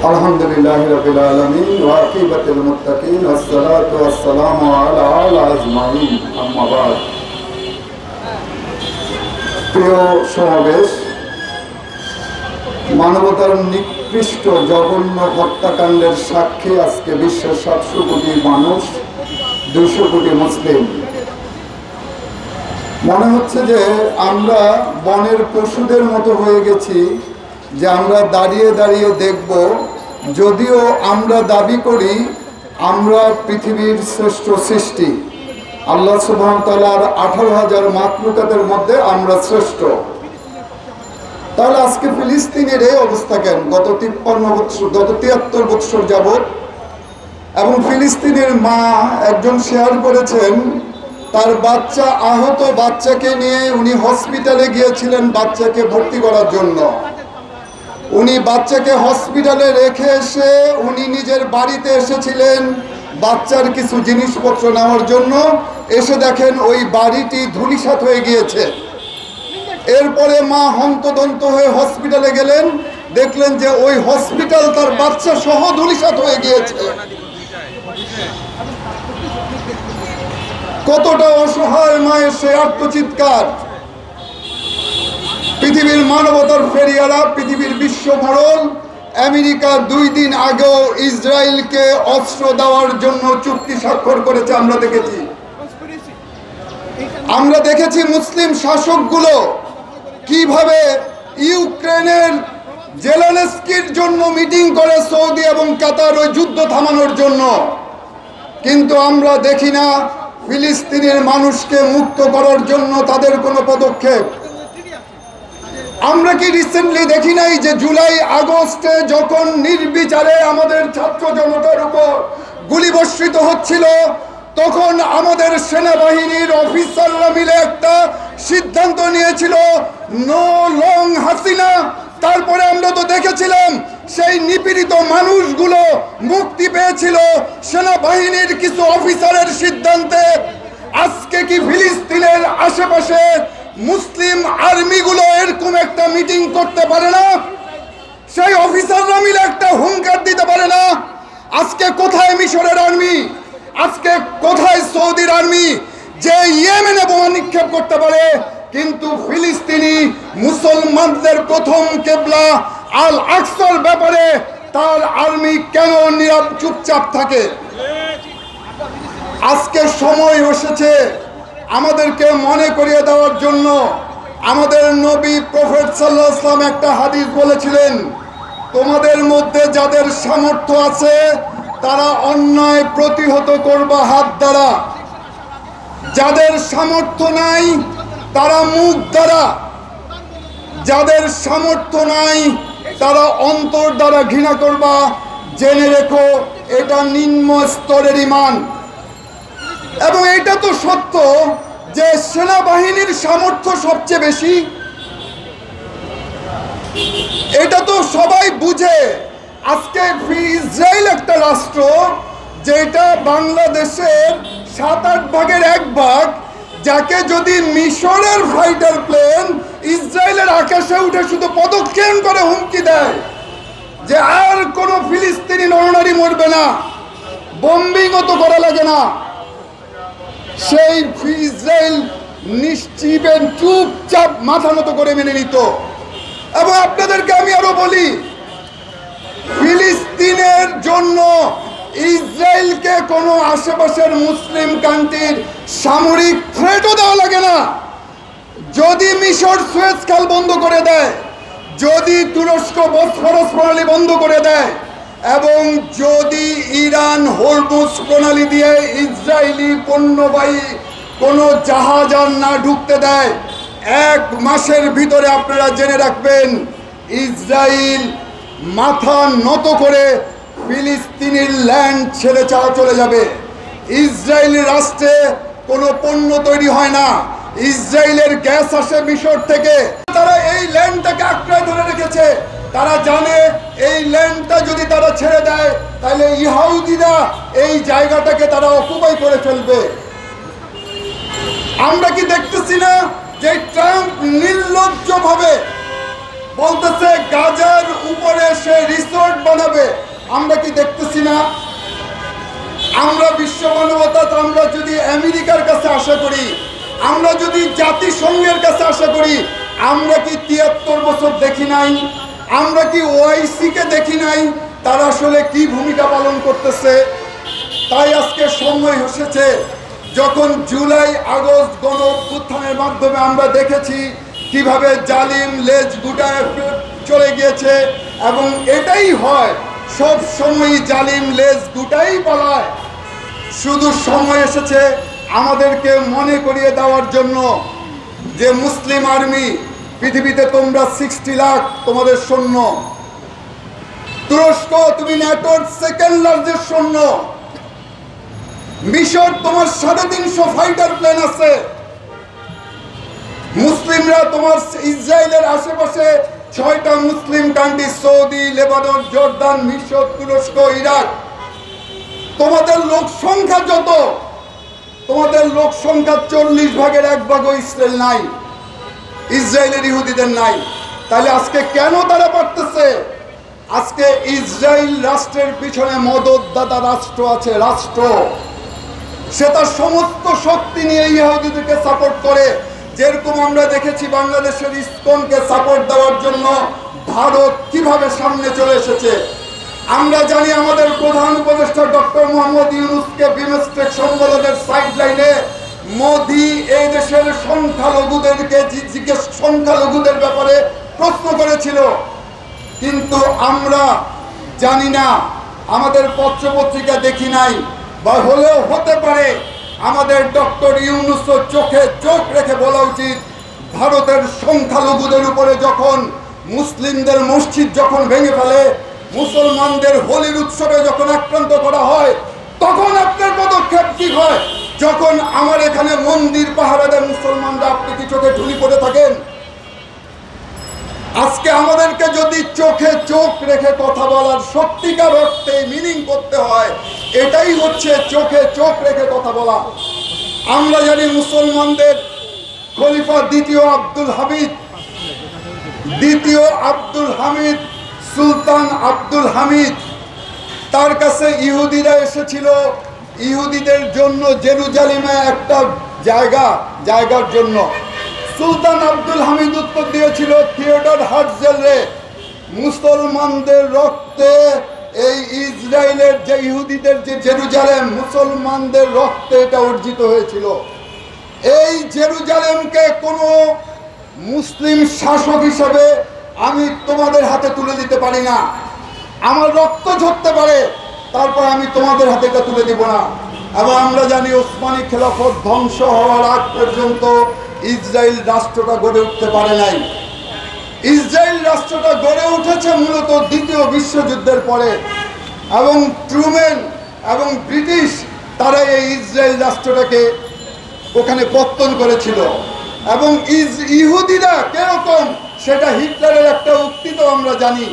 আলহামদুলিল্লাহি রাব্বিল আলামিন ওয়া আকিবাতুল মুত্তাকিন ওয়াসসালাতু ওয়াসসালামু আলা আজমাইন আম্মা বাদ। প্রিয় সমাবেশ, মানবতার নিকৃষ্ট জঘন্য হত্যাকাণ্ডের সাক্ষী আজকে বিশ্বের 700 কোটি মানুষ, 200 কোটি মুসলিম। মনে হচ্ছে যে আমরা বনের পশুদের মতো হয়ে গেছি, যে আমরা দাঁড়িয়ে দাঁড়িয়ে দেখব। যদিও আমরা দাবি করি আমরা পৃথিবীর শ্রেষ্ঠ সৃষ্টি, আল্লাহ সুবহানাহু ওয়া তাআলার 18,000 মাখলুকাতের মধ্যে আমরা শ্রেষ্ঠ। তাহলে আজকে ফিলিস্তিনের এই অবস্থা কেন? গত 73 বছর যাবৎ। এবং ফিলিস্তিনের মা একজন শেয়ার করেছেন, তার বাচ্চা আহত বাচ্চাকে নিয়ে উনি হসপিটালে গিয়েছিলেন বাচ্চাকে ভর্তি করার জন্য। উনি বাচ্চাকে হসপিটালে রেখে এসে উনি নিজের বাড়িতে এসেছিলেন বাচ্চার কিছু জিনিসপত্র নেওয়ার জন্য। এসে দেখেন ওই বাড়িটি ধূলিসাৎ হয়ে গিয়েছে। এরপরে মা হন্তদন্ত হয়ে হসপিটালে গেলেন, দেখলেন যে ওই হসপিটাল তার বাচ্চা সহ ধূলিসাৎ হয়ে গিয়েছে। কতটা অসহায় মায়ের সে আর্তচিৎকার! পৃথিবীর মানবতার ফেরিয়ারা, পৃথিবীর বিশ্ব মরল আমেরিকা 2 দিন আগেও ইসরায়েলকে অস্ত্র দেওয়ার জন্য চুক্তি স্বাক্ষর করেছে। আমরা দেখেছি মুসলিম শাসকগুলো কিভাবে ইউক্রেনের জেলেনস্কির জন্য মিটিং করে সৌদি এবং কাতার ওই যুদ্ধ থামানোর জন্য। কিন্তু আমরা দেখি না ফিলিস্তিনের মানুষকে মুক্ত করার জন্য তাদের কোনো পদক্ষেপ। আমরা কি রিসেন্টলি দেখি নাই যে জুলাই আগস্টে যখন নির্বিচারে আমাদের ছাত্র জনতার উপর গুলিবর্ষিত হচ্ছিল, তখন আমাদের সেনাবাহিনীর অফিসাররা মিলে একটা সিদ্ধান্ত নিয়েছিল, নো লং হাসিনা। তারপরে আমরা তো দেখেছিলাম সেই নিপীড়িত মানুষগুলো মুক্তি পেয়েছিল সেনাবাহিনীর কিছু অফিসারের সিদ্ধান্তে। আজকে কি ফিলিস্তিনের আশেপাশে মুসলিম আর্মিগুলো এরকম একটা মিটিং করতে পারে না? সেই অফিসাররা মিলে একটা হুঙ্কার দিতে পারে না? আজকে কোথায় মিশরের আর্মি? আজকে কোথায় সৌদির আর্মি যে ইয়েমেনে বোমা নিক্ষেপ করতে পারে? কিন্তু ফিলিস্তিনি মুসলমানদের প্রথম কেবলা আল আকসার ব্যাপারে তার আর্মি কেন চুপচাপ থাকে? আজকে সময় এসেছে আমাদেরকে মনে করিয়ে দেওয়ার জন্য। আমাদের নবী প্রফেট সাল্লাল্লাহু আলাইহি ওয়াসাল্লাম একটা হাদিস বলেছিলেন, তোমাদের মধ্যে যাদের সামর্থ্য আছে তারা অন্যায় প্রতিহত করবা হাত দ্বারা, যাদের সামর্থ্য নাই তারা মুখ দ্বারা, যাদের সামর্থ্য নাই তারা অন্তর দ্বারা ঘৃণা করবা। জেনে রেখো এটা নিম্ন স্তরের ঈমান। এবং এটা তো সত্য যে সেনাবাহিনীর সামর্থ্য সবচেয়ে বেশি, এটা তো সবাই বুঝে। আজকে ইসরায়েল একটা রাষ্ট্র যেটা বাংলাদেশের 7-8 ভাগের 1 ভাগ, যাকে যদি মিশরের ফাইটার প্লেন ইসরায়েলের আকাশে উঠে শুধু পদক্ষেপ করে হুমকি দেয় যে আর কোনো ফিলিস্তিনি নরনারী মরবে না, বোম্বিংও তো করা লাগে না, সেই ইসরায়েল নিশ্চিত চুপচাপ মাথা নত করে মেনে নিত। এবং আপনাদেরকে আমি আরো বলি, ফিলিস্তিনের জন্য ইসরায়েলকে কোনো আশেপাশের মুসলিম কান্ট্রির সামরিক থ্রেটও দেওয়া লাগে না। যদি মিশর সুয়েজ খাল বন্ধ করে দেয়, যদি তুরস্ক বসফরাস প্রণালী বন্ধ করে দেয়, এবং যদি ইরান হরমুজ প্রণালী দিয়ে ইসরায়েলি পণ্যবাহী কোনো জাহাজ আর না ঢুকতে দেয়, 1 মাসের ভিতরে আপনারা জেনে রাখবেন ইসরায়েল মাথা নত করে ফিলিস্তিনের ল্যান্ড ছেড়ে চলে যাবে। ইসরায়েল রাষ্ট্রে কোনো পণ্য তৈরি হয় না, ইসরায়েলের গ্যাস আসে মিশর থেকে। তারা এই ল্যান্ডটাকে আঁকড়ে ধরে রেখেছে। তারা জানে এই ল্যান্ডটা যদি তারা ছেড়ে দেয় তাহলে ইহুদিরা এই জায়গাটাকে তারা অকুপাই করে ফেলবে। আমরা কি দেখতেছি না যে ট্রাম্প নির্লজ্জভাবে বলতেছে গাজার উপরে সে রিসোর্ট বানাবে। আমরা কি দেখতেছি না? আমরা বিশ্ব মানবতা, আমরা যদি আমেরিকার কাছে আশা করি, আমরা যদি জাতিসংঘের কাছে আশা করি, আমরা কি 73 বছর দেখি নাই? আমরা কি ওআইসি কে দেখি নাই তারা আসলে কি ভূমিকা পালন করতেছে? তাই আজকে সময় এসেছে, যখন জুলাই আগস্ট গণ অভ্যুত্থানের মাধ্যমে আমরা দেখেছি কিভাবে জালিম লেজ গুটায় চলে গিয়েছে, এবং এটাই হয়, সব সময় জালিম লেজ গুটাই পালায়। শুধু সময় এসেছে আমাদেরকে মনে করিয়ে দেওয়ার জন্য যে মুসলিম আর্মি পৃথিবীতে তোমরা 60 লাখ তোমাদের সৈন্য, তুরস্ক তুমি ন্যাটোর সেকেন্ড লার্জেস্ট সৈন্য, মিশর তোমার 350 ফাইটার প্লেন আছে, মুসলিমরা তোমার ইসরায়েলের আশেপাশে 6টা Muslim country, Saudi, Lebanon, Jordan, মিশর, তুরস্ক, ইরাক, তোমাদের লোক সংখ্যা যত, তোমাদের লোক সংখ্যা 40 ভাগের 1 ভাগও ইসরায়েল নাই, ইসরায়েলের ইহুদিদের নাই। তাহলে আজকে কেন তারা পারতেছে? আজকে ইসরায়েল রাষ্ট্রের পিছনে মদতদাতা রাষ্ট্র আছে, রাষ্ট্র, সে তার সমস্ত শক্তি নিয়ে ইহুদিদেরকে সাপোর্ট করে। যেরকম আমরা দেখেছি বাংলাদেশের ইসকনকে সাপোর্ট দেওয়ার জন্য ভারত কিভাবে সামনে চলে এসেছে। আমরা জানি আমাদের প্রধান উপদেষ্টা ডক্টর মোহাম্মদ ইউনূসকে বিমস্টেক সম্মেলনের সাইড লাইনে মোদি এই দেশের সংখ্যালঘুদেরকে জিজ্ঞেস, সংখ্যালঘুদের ব্যাপারে প্রশ্ন করেছিল, কিন্তু আমরা জানি না, আমাদের পত্রপত্রিকা দেখি নাই, বা হলেও হতে পারে আমাদের ডক্টর ইউনূস চোখে চোখ রেখে বলা উচিত, ভারতের সংখ্যালঘুদের উপরে যখন মুসলিমদের মসজিদ যখন ভেঙে ফেলে, মুসলমানদের হোলির উৎসবে যখন আক্রান্ত করা হয়, তখন আপনার পদক্ষেপ কি হয়? যখন আমার এখানে মন্দির পাহারা দেয় মুসলমানরা, আপনি কি চোখে ঢুলি পড়ে থাকেন? আজকে আমাদেরকে যদি চোখে চোখ রেখে কথা বলার সত্যিকার অর্থে মিনিং করতে হয়, এটাই হচ্ছে চোখে চোখ রেখে কথা বলা। আমরা জানি মুসলমানদের খলিফা দ্বিতীয় আব্দুল হামিদ, সুলতান আব্দুল হামিদ, তার কাছে ইহুদিরা এসেছিল ইহুদিদের জন্য জেরুজালেমে একটা জায়গার জন্য। সুলতান আব্দুল হামিদ উত্তর দিয়েছিল, থিওডর হার্টজেলরে, মুসলমানদের রক্তে এই ইসরায়েলের যে ইহুদিদের যে জেরুজালেম, মুসলমানদের রক্তে এটা অর্জিত হয়েছিল। এই জেরুজালেমকে কোনো মুসলিম শাসক হিসেবে আমি তোমাদের হাতে তুলে দিতে পারি না। আমার রক্ত ঝরতে পারে, তারপর আমি তোমাদের হাতে এটা তুলে দিব না। এবং আমরা জানি ওসমানী খেলাফত ধ্বংস হওয়ার আগ পর্যন্ত ইসরায়েল রাষ্ট্রটা গড়ে উঠতে পারে নাই। ইসরায়েল রাষ্ট্রটা গড়ে উঠেছে মূলত দ্বিতীয় বিশ্বযুদ্ধের পরে, এবং ট্রুম্যান এবং ব্রিটিশ তারা এই ইসরায়েল রাষ্ট্রটাকে ওখানে পত্তন করেছিল। এবং ইহুদিরা কিরকম সেটা হিটলারের একটা উক্তি তো আমরা জানি।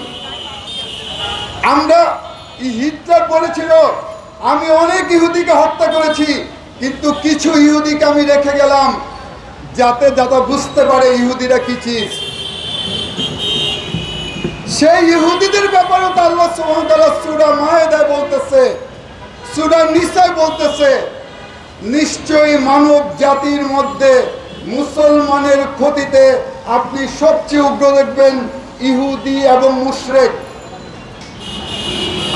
হিটলার বলেছিল, আমি অনেক ইহুদিকে হত্যা করেছি, কিন্তু কিছু ইহুদিকে আমি রেখে গেলাম যাতে বুঝতে পারে ইহুদিরা কি চিজ। সেই ইহুদিদের ব্যাপারেও তো আল্লাহ সুবহানাহু ওয়া তাআলা সূরা মায়েদায় বলতেছে, সূরা নিসায় বলতেছে, নিশ্চয়ই মানব জাতির মধ্যে মুসলমানের ক্ষতিতে আপনি সবচেয়ে উগ্র দেখবেন ইহুদি এবং মুশরিক।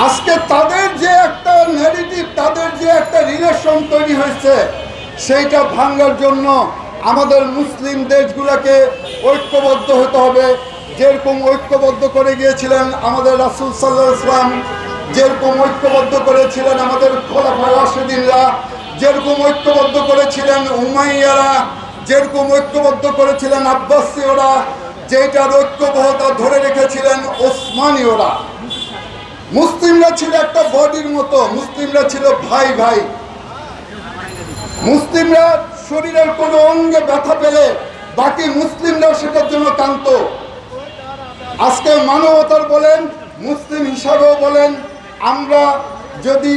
আজকে তাদের যে একটা ন্যারেটিভ, তাদের যে একটা রিলেশন তৈরি হয়েছে, সেইটা ভাঙার জন্য আমাদের মুসলিম দেশগুলোকে ঐক্যবদ্ধ হতে হবে। যেরকম ঐক্যবদ্ধ করে গিয়েছিলেন আমাদের রাসূল সাল্লাল্লাহু আলাইহি ওয়াসাল্লাম, যেরকম ঐক্যবদ্ধ করেছিলেন আমাদের খোলাফায়ে রাশিদিনরা, যেরকম ঐক্যবদ্ধ করেছিলেন উমাইয়ারা, যেরকম ঐক্যবদ্ধ করেছিলেন আব্বাসীয়রা, যেটার ঐক্যবহতা ধরে রেখেছিলেন ওসমানীয়রা। মুসলিমরা ছিল একটা বডির মতো, মুসলিমরা ছিল ভাই ভাই। মুসলিমরা শরীরের কোনো অঙ্গে ব্যথা পেলে বাকি মুসলিমরাও সেটার জন্য কাঁদত। আজকে মানবতার বলেন, মুসলিম হিসাবেও বলেন, আমরা যদি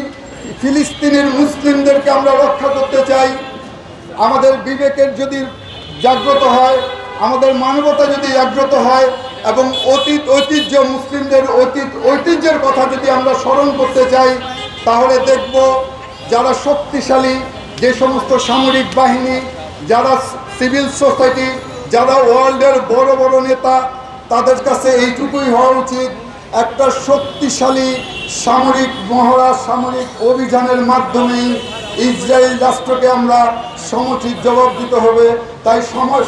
ফিলিস্তিনের মুসলিমদেরকে আমরা রক্ষা করতে চাই, আমাদের বিবেকের যদি জাগ্রত হয়, আমাদের মানবতা যদি জাগ্রত হয়, এবং ঐতিহ্য মুসলিমদের ঐতিহ্যের কথা যদি আমরা স্মরণ করতে চাই, তাহলে দেখব যারা শক্তিশালী যে সমস্ত সামরিক বাহিনী, যারা সিভিল সোসাইটি, যারা ওয়ার্ল্ডের বড় বড় নেতা, তাদের কাছে এইটুকুই হওয়া উচিত, একটা শক্তিশালী সামরিক মহড়া, সামরিক অভিযানের মাধ্যমেই ইসরায়েল রাষ্ট্রকে আমরা সমুচিত জবাব দিতে হবে। তাই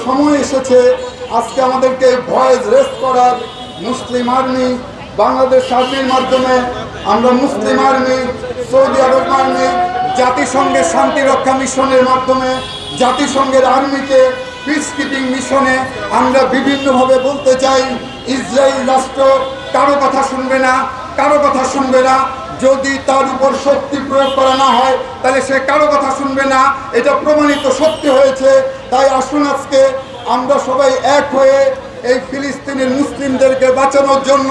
সময় এসেছে আজকে আমাদেরকে ভয়েস রেস করার। মুসলিম আর্মি, বাংলাদেশ আর্মির মাধ্যমে আমরা মুসলিম আর্মি, সৌদি আরব আর্মি, জাতিসংঘের শান্তিরক্ষা মিশনের মাধ্যমে জাতিসংঘের আর্মিকে পিস কিপিং মিশনে আমরা বিভিন্নভাবে বলতে চাই, ইসরায়েল রাষ্ট্র কারো কথা শুনবে না, কারো কথা শুনবে না। যদি তার উপর শক্তি প্রয়োগ করা না হয় তাহলে সে কারো কথা শুনবে না, এটা প্রমাণিত সত্যি হয়েছে। তাই আসুন আজকে আমরা সবাই এক হয়ে এই ফিলিস্তিনের মুসলিমদেরকে বাঁচানোর জন্য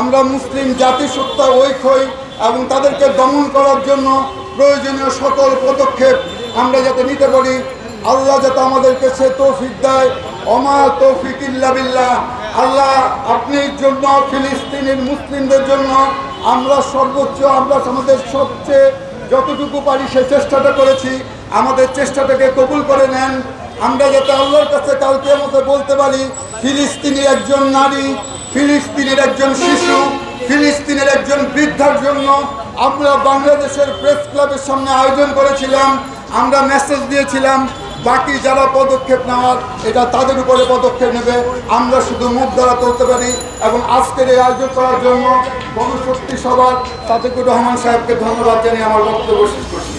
আমরা মুসলিম জাতিসত্তা ঐক্য হই এবং তাদেরকে দমন করার জন্য প্রয়োজনীয় সকল পদক্ষেপ আমরা যাতে নিতে পারি। আল্লাহ যাতে আমাদেরকে সে তৌফিক দেয়। ওমা তৌফিক ইল্লা বিল্লাহ। আল্লাহ আপনির জন্য, ফিলিস্তিনের মুসলিমদের জন্য আমরা সর্বোচ্চ, আমরা আমাদের সবচেয়ে যতটুকু পারি সে চেষ্টাটা করেছি, আমাদের চেষ্টাটাকে কবুল করে নেন। আমরা যাতে আল্লাহর কাছে কালকে মতো বলতে পারি, ফিলিস্তিনের একজন নারী, ফিলিস্তিনের একজন শিশু, ফিলিস্তিনের একজন বৃদ্ধার জন্য আমরা বাংলাদেশের প্রেস ক্লাবের সামনে আয়োজন করেছিলাম। আমরা মেসেজ দিয়েছিলাম বাকি যারা পদক্ষেপ নেওয়ার এটা তাদের উপরে পদক্ষেপ নেবে, আমরা শুধু মুখ দ্বারা করতে পারি। এবং আজকের এই আয়োজন করার জন্য গণশক্তি সভার সাদেকুর রহমান সাহেবকে ধন্যবাদ জানিয়ে আমার বক্তব্য শেষ করছি।